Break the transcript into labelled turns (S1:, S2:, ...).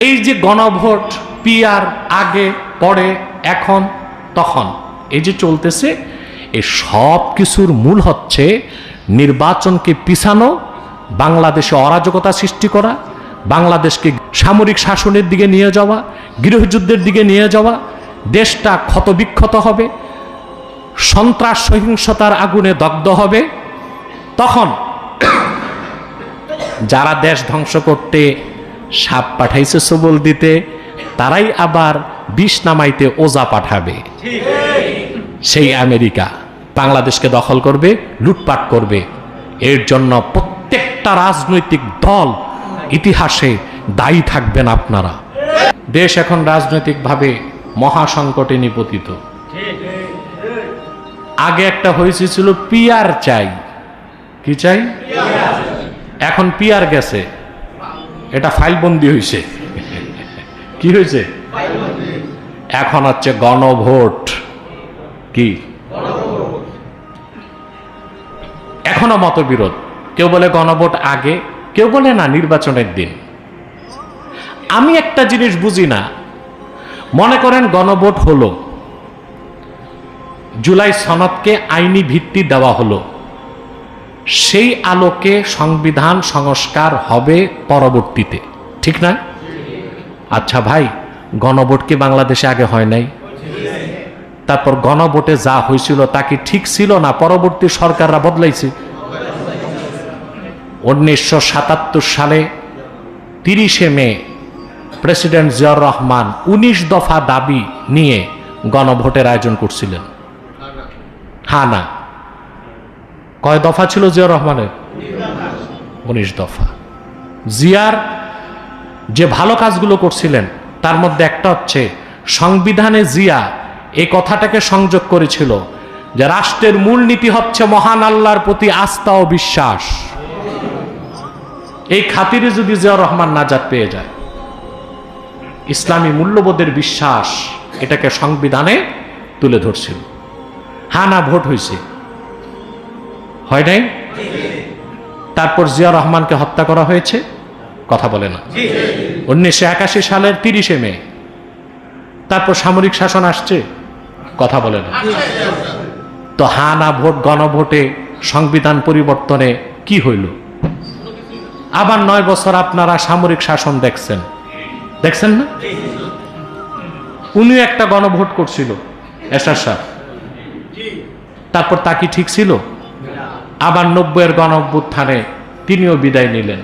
S1: এই যে গণভোট, পিআর, আগে পরে এখন তখন, এই যে চলতেছে, এই সব কিছুর মূল হচ্ছে নির্বাচনকে পিছানো, বাংলাদেশে অরাজকতা সৃষ্টি করা, বাংলাদেশকে সামরিক শাসনের দিকে নিয়ে যাওয়া, গৃহযুদ্ধের দিকে নিয়ে যাওয়া, দেশটা ক্ষতবিক্ষত হবে, সন্ত্রাস সহিংসতার আগুনে দগ্ধ হবে। তখন যারা দেশ ধ্বংস করতে সাপ পাঠাইছে সবল দিতে, তারাই আবার বিষ নামাইতে ওজা পাঠাবে। সেই আমেরিকা বাংলাদেশকে দখল করবে, লুটপাট করবে। এর জন্য প্রত্যেকটা রাজনৈতিক দল ইতিহাসে দায়ী থাকবেন আপনারা। দেশ এখন রাজনৈতিকভাবে মহাসংকটে নিপতিত। আগে একটা হয়েছিল পিআর চাই, কি চাই, এখন পিআর গেছে, এটা ফাইলবন্দি হয়েছে। কি হয়েছে? এখন হচ্ছে গণভোট। কি এখনো মতবিরোধ, কেউ বলে গণভোট আগে, কেউ বলে না নির্বাচনের দিন। আমি একটা জিনিস বুঝি না, মনে করেন গণভোট হলো, জুলাই সনদকে আইনি ভিত্তি দেওয়া হলো, সেই আলোকে সংবিধান সংস্কার হবে পরবর্তীতে, ঠিক না? আচ্ছা ভাই, গণভোট কি বাংলাদেশে আগে হয় নাই? তারপর গণভোটে যা হয়েছিল তা কি ঠিক ছিল না পরবর্তী সরকাররা বদলাইছে? 1977 সালে 30শে মে প্রেসিডেন্ট জিয়াউর রহমান 19 দফা দাবি নিয়ে গণভোটের আয়োজন করছিলেন। হ্যাঁ না, কয় দফা ছিল জিয়াউর রহমানের? 19 দফা। জিয়ার যে ভালো কাজগুলো করছিলেন তার মধ্যে একটা হচ্ছে সংবিধানে জিয়া এই কথাটাকে সংযোগ করেছিল যে রাষ্ট্রের মূলনীতি হচ্ছে মহান আল্লাহর প্রতি আস্থা ও বিশ্বাস। এই খাতিরে যদি জিয়াউর রহমান নাজাত পেয়ে যায়, ইসলামী মূল্যবোধের বিশ্বাস, এটাকে সংবিধানে তুলে ধরছিল। হ্যাঁ না ভোট হয়েছে, হয় নাই? তারপর জিয়াউর রহমানকে হত্যা করা হয়েছে, কথা বলে না। 1981 সালের 30শে মে তারপর সামরিক শাসন আসছে, কথা বলে না। তো হ্যাঁ না ভোট, গণভোটে সংবিধান পরিবর্তনে কি হইল? আবার 9 বছর আপনারা সামরিক শাসন দেখছেন, দেখছেন না? উনি একটা গণভোট করছিল এরশাদ সাহেব, তারপর তা কি ঠিক ছিল? আবার 90-এর গণ অভ্যুত্থানে তিনিও বিদায় নিলেন।